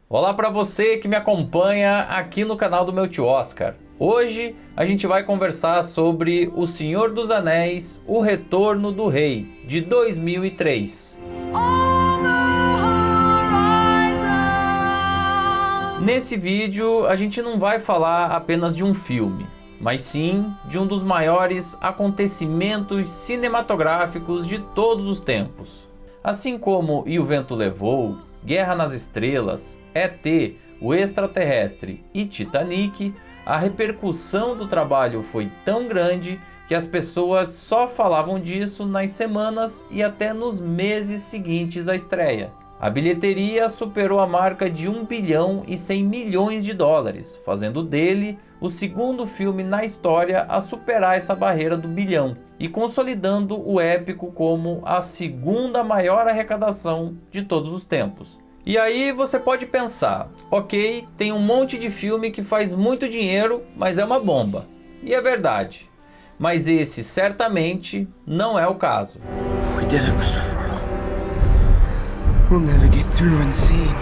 Olá para você que me acompanha aqui no canal do meu tio Oscar. Hoje a gente vai conversar sobre O Senhor dos Anéis, O Retorno do Rei, de 2003. Nesse vídeo a gente não vai falar apenas de um filme, mas sim de um dos maiores acontecimentos cinematográficos de todos os tempos. Assim como E o Vento Levou, Guerra nas Estrelas, ET, O Extraterrestre e Titanic, a repercussão do trabalho foi tão grande que as pessoas só falavam disso nas semanas e até nos meses seguintes à estreia. A bilheteria superou a marca de 1 bilhão e 100 milhões de dólares, fazendo dele o segundo filme na história a superar essa barreira do bilhão e consolidando o épico como a segunda maior arrecadação de todos os tempos. E aí você pode pensar, ok, tem um monte de filme que faz muito dinheiro, mas é uma bomba. E é verdade. Mas esse certamente não é o caso. We did it, Mr. Furlong. We'll never get through unseen.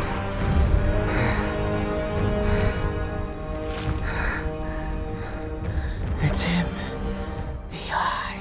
It's him. The Eye.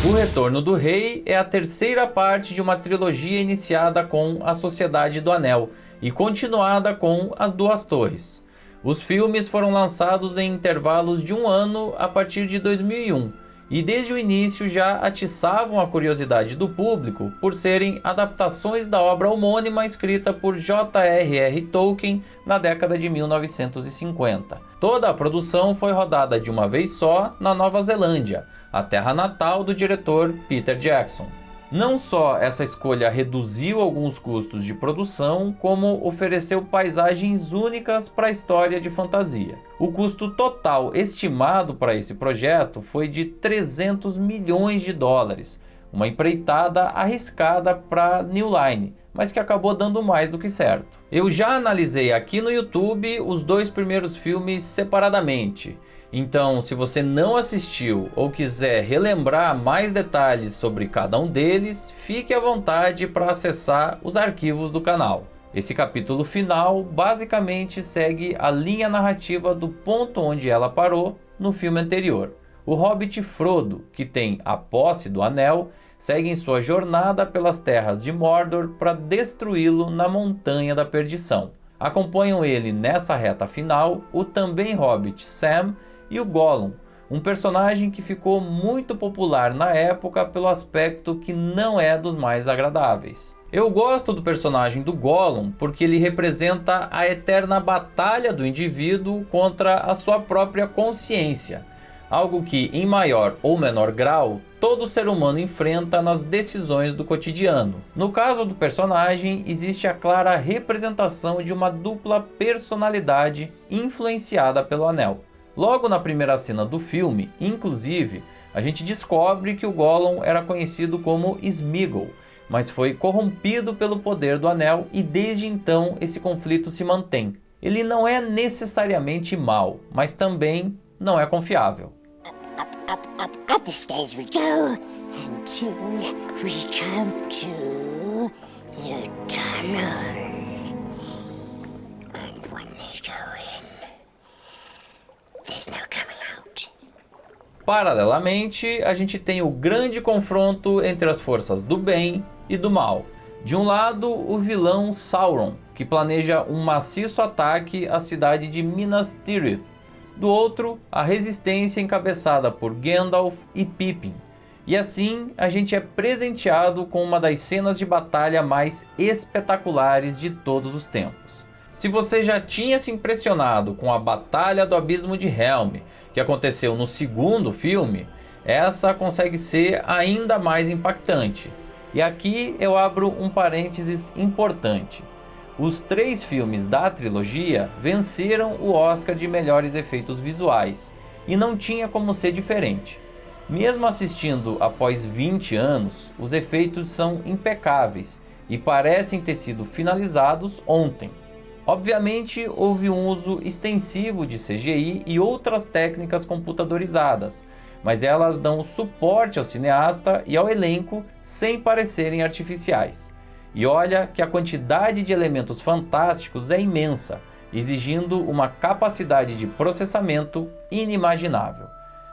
O Retorno do Rei é a terceira parte de uma trilogia iniciada com A Sociedade do Anel e continuada com As Duas Torres. Os filmes foram lançados em intervalos de um ano a partir de 2001 e desde o início já atiçavam a curiosidade do público por serem adaptações da obra homônima escrita por J.R.R. Tolkien na década de 1950. Toda a produção foi rodada de uma vez só na Nova Zelândia, a terra natal do diretor Peter Jackson. Não só essa escolha reduziu alguns custos de produção, como ofereceu paisagens únicas para a história de fantasia. O custo total estimado para esse projeto foi de 300 milhões de dólares, uma empreitada arriscada para New Line, mas que acabou dando mais do que certo. Eu já analisei aqui no YouTube os dois primeiros filmes separadamente. Então, se você não assistiu ou quiser relembrar mais detalhes sobre cada um deles, fique à vontade para acessar os arquivos do canal. Esse capítulo final basicamente segue a linha narrativa do ponto onde ela parou no filme anterior. O hobbit Frodo, que tem a posse do anel, segue em sua jornada pelas terras de Mordor para destruí-lo na Montanha da Perdição. Acompanham ele nessa reta final o também hobbit Sam e o Gollum, um personagem que ficou muito popular na época pelo aspecto que não é dos mais agradáveis. Eu gosto do personagem do Gollum porque ele representa a eterna batalha do indivíduo contra a sua própria consciência, algo que, em maior ou menor grau, todo ser humano enfrenta nas decisões do cotidiano. No caso do personagem, existe a clara representação de uma dupla personalidade influenciada pelo anel. Logo na primeira cena do filme, inclusive, a gente descobre que o Gollum era conhecido como Sméagol, mas foi corrompido pelo poder do anel e desde então esse conflito se mantém. Ele não é necessariamente mau, mas também não é confiável. Up the stairs we go until we come to the tunnel. And when they go in, there's no coming out. Paralelamente, a gente tem o grande confronto entre as forças do bem e do mal. De um lado, o vilão Sauron, que planeja um maciço ataque à cidade de Minas Tirith. Do outro, a resistência encabeçada por Gandalf e Pippin. E assim, a gente é presenteado com uma das cenas de batalha mais espetaculares de todos os tempos. Se você já tinha se impressionado com a Batalha do Abismo de Helm, que aconteceu no segundo filme, essa consegue ser ainda mais impactante. E aqui eu abro um parênteses importante. Os 3 filmes da trilogia venceram o Oscar de melhores efeitos visuais, e não tinha como ser diferente. Mesmo assistindo após 20 anos, os efeitos são impecáveis e parecem ter sido finalizados ontem. Obviamente, houve um uso extensivo de CGI e outras técnicas computadorizadas, mas elas dão suporte ao cineasta e ao elenco sem parecerem artificiais. E olha que a quantidade de elementos fantásticos é imensa, exigindo uma capacidade de processamento inimaginável.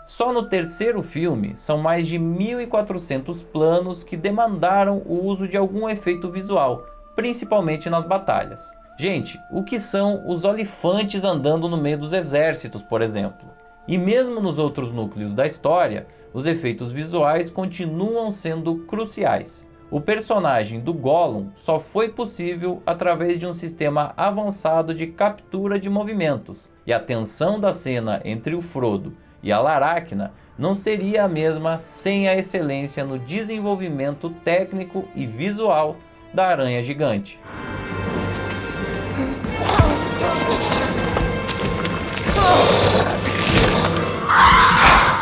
Só no terceiro filme são mais de 1.400 planos que demandaram o uso de algum efeito visual, principalmente nas batalhas. Gente, o que são os olifantes andando no meio dos exércitos, por exemplo? E mesmo nos outros núcleos da história, os efeitos visuais continuam sendo cruciais. O personagem do Gollum só foi possível através de um sistema avançado de captura de movimentos, e a tensão da cena entre o Frodo e a Laracna não seria a mesma sem a excelência no desenvolvimento técnico e visual da aranha gigante.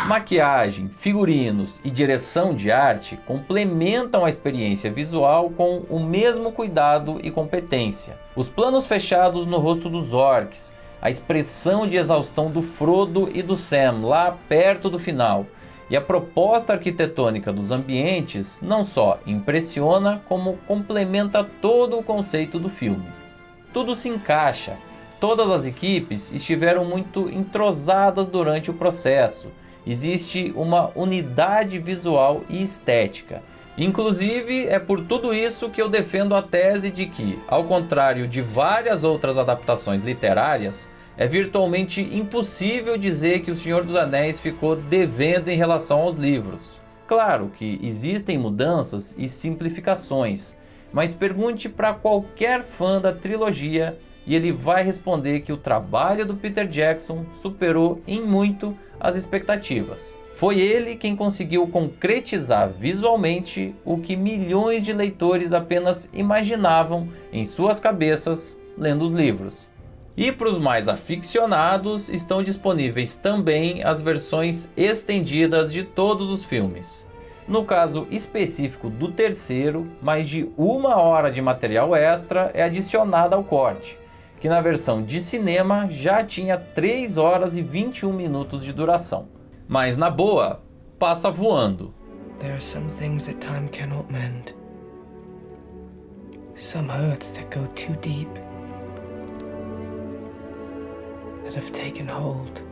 Maquiagem, figurinos e direção de arte complementam a experiência visual com o mesmo cuidado e competência. Os planos fechados no rosto dos orcs, a expressão de exaustão do Frodo e do Sam lá perto do final, e a proposta arquitetônica dos ambientes não só impressiona, como complementa todo o conceito do filme. Tudo se encaixa, todas as equipes estiveram muito entrosadas durante o processo. Existe uma unidade visual e estética. Inclusive, é por tudo isso que eu defendo a tese de que, ao contrário de várias outras adaptações literárias, é virtualmente impossível dizer que O Senhor dos Anéis ficou devendo em relação aos livros. Claro que existem mudanças e simplificações, mas pergunte para qualquer fã da trilogia e ele vai responder que o trabalho do Peter Jackson superou em muito as expectativas. Foi ele quem conseguiu concretizar visualmente o que milhões de leitores apenas imaginavam em suas cabeças lendo os livros. E para os mais aficionados, estão disponíveis também as versões estendidas de todos os filmes. No caso específico do terceiro, mais de 1 hora de material extra é adicionada ao corte, que na versão de cinema já tinha 3 horas e 21 minutos de duração. Mas na boa, passa voando. There are some things that time cannot mend. Some hurts that go too deep. That have taken hold.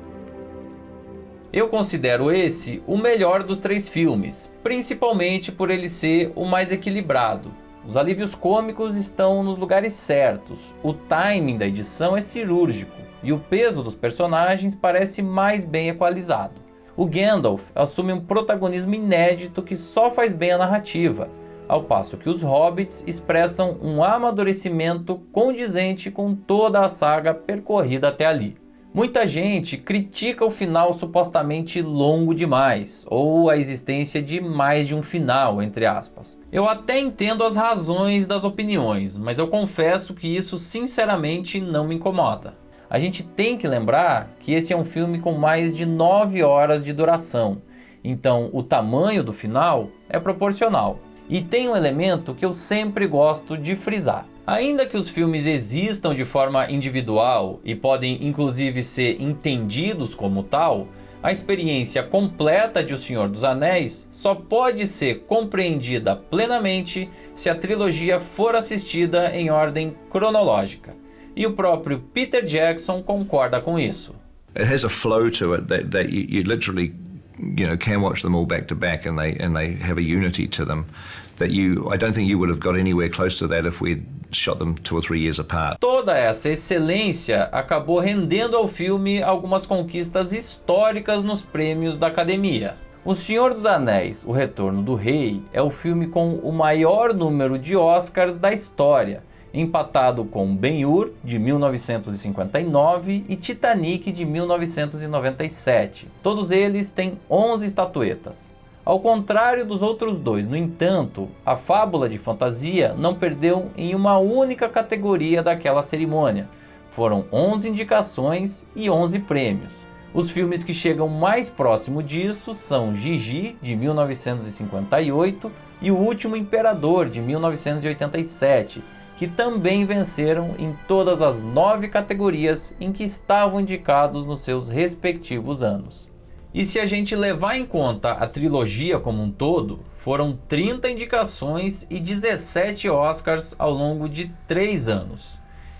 Eu considero esse o melhor dos 3 filmes, principalmente por ele ser o mais equilibrado. Os alívios cômicos estão nos lugares certos, o timing da edição é cirúrgico e o peso dos personagens parece mais bem equalizado. O Gandalf assume um protagonismo inédito que só faz bem a narrativa, ao passo que os hobbits expressam um amadurecimento condizente com toda a saga percorrida até ali. Muita gente critica o final supostamente longo demais, ou a existência de mais de um final, entre aspas. Eu até entendo as razões das opiniões, mas eu confesso que isso sinceramente não me incomoda. A gente tem que lembrar que esse é um filme com mais de 9 horas de duração, então o tamanho do final é proporcional. E tem um elemento que eu sempre gosto de frisar. Ainda que os filmes existam de forma individual e podem inclusive ser entendidos como tal, a experiência completa de O Senhor dos Anéis só pode ser compreendida plenamente se a trilogia for assistida em ordem cronológica. E o próprio Peter Jackson concorda com isso. It has a flow to it that you literally, can watch them all back to back, and they have a unity to them that I don't think you would have got anywhere close to that if we'd shot them 2 or 3 years apart. Toda essa excelência acabou rendendo ao filme algumas conquistas históricas nos prêmios da Academia. O Senhor dos Anéis, O Retorno do Rei, é o filme com o maior número de Oscars da história, empatado com Ben-Hur, de 1959, e Titanic, de 1997. Todos eles têm 11 estatuetas. Ao contrário dos outros dois, no entanto, A Fábula de Fantasia não perdeu em uma única categoria daquela cerimônia. Foram 11 indicações e 11 prêmios. Os filmes que chegam mais próximo disso são Gigi, de 1958, e O Último Imperador, de 1987, que também venceram em todas as 9 categorias em que estavam indicados nos seus respectivos anos. E se a gente levar em conta a trilogia como um todo, foram 30 indicações e 17 Oscars ao longo de 3 anos.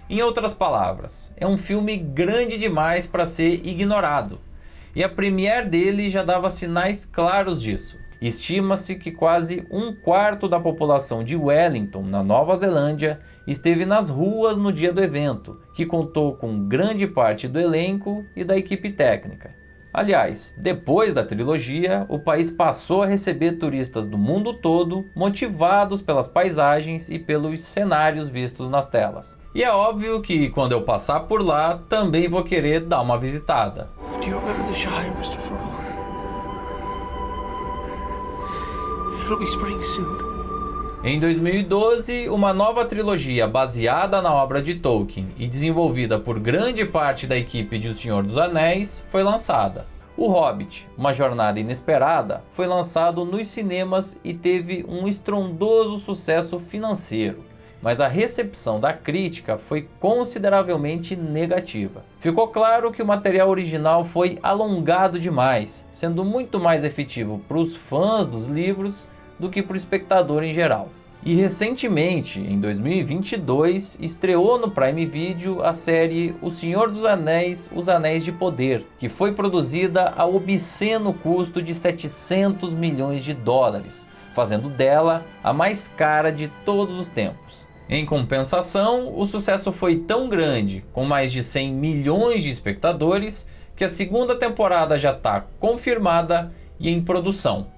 Em outras palavras, é um filme grande demais para ser ignorado. E a premiere dele já dava sinais claros disso. Estima-se que quase 1/4 da população de Wellington, na Nova Zelândia, esteve nas ruas no dia do evento, que contou com grande parte do elenco e da equipe técnica. Aliás, depois da trilogia, o país passou a receber turistas do mundo todo, motivados pelas paisagens e pelos cenários vistos nas telas. E é óbvio que quando eu passar por lá, também vou querer dar uma visitada. Do you remember the Shire, Mr. Furlong? It'll be spring soon. Em 2012, uma nova trilogia baseada na obra de Tolkien e desenvolvida por grande parte da equipe de O Senhor dos Anéis foi lançada. O Hobbit, Uma Jornada Inesperada, foi lançado nos cinemas e teve um estrondoso sucesso financeiro, mas a recepção da crítica foi consideravelmente negativa. Ficou claro que o material original foi alongado demais, sendo muito mais efetivo para os fãs dos livros do que para o espectador em geral. E recentemente, em 2022, estreou no Prime Video a série O Senhor dos Anéis, Os Anéis de Poder, que foi produzida a obsceno custo de 700 milhões de dólares, fazendo dela a mais cara de todos os tempos. Em compensação, o sucesso foi tão grande, com mais de 100 milhões de espectadores, que a segunda temporada já está confirmada e em produção.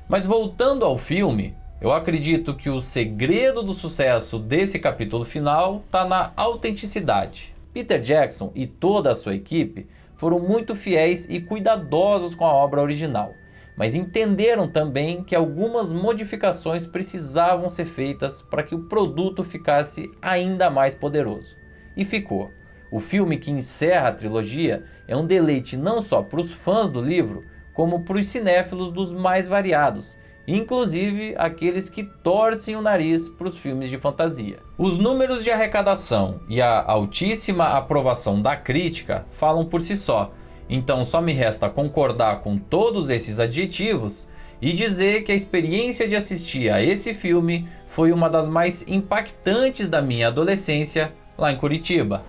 Mas voltando ao filme, eu acredito que o segredo do sucesso desse capítulo final está na autenticidade. Peter Jackson e toda a sua equipe foram muito fiéis e cuidadosos com a obra original, mas entenderam também que algumas modificações precisavam ser feitas para que o produto ficasse ainda mais poderoso. E ficou. O filme que encerra a trilogia é um deleite não só para os fãs do livro, como para os cinéfilos dos mais variados, inclusive aqueles que torcem o nariz para os filmes de fantasia. Os números de arrecadação e a altíssima aprovação da crítica falam por si só, então só me resta concordar com todos esses adjetivos e dizer que a experiência de assistir a esse filme foi uma das mais impactantes da minha adolescência lá em Curitiba.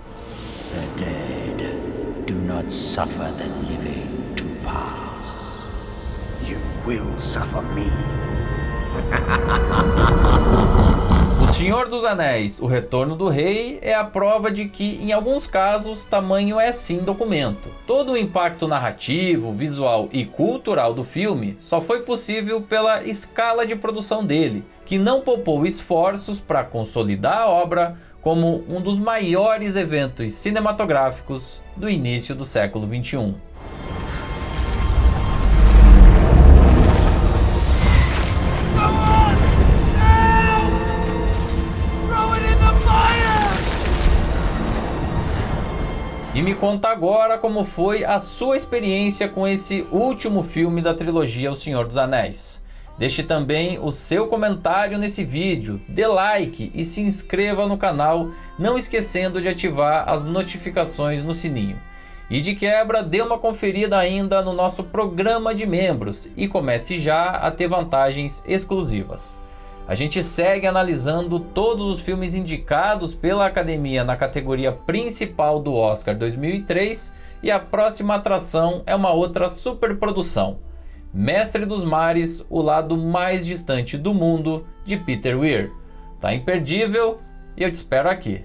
The dead do not suffer the living to pass. You will suffer me. O Senhor dos Anéis, O Retorno do Rei é a prova de que, em alguns casos, tamanho é sim documento. Todo o impacto narrativo, visual e cultural do filme só foi possível pela escala de produção dele, que não poupou esforços para consolidar a obra como um dos maiores eventos cinematográficos do início do século XXI. E me conta agora como foi a sua experiência com esse último filme da trilogia O Senhor dos Anéis. Deixe também o seu comentário nesse vídeo, dê like e se inscreva no canal, não esquecendo de ativar as notificações no sininho. E de quebra, dê uma conferida ainda no nosso programa de membros e comece já a ter vantagens exclusivas. A gente segue analisando todos os filmes indicados pela Academia na categoria principal do Oscar 2003 e a próxima atração é uma outra superprodução, Mestre dos Mares, o lado mais distante do mundo, de Peter Weir. Tá imperdível e eu te espero aqui.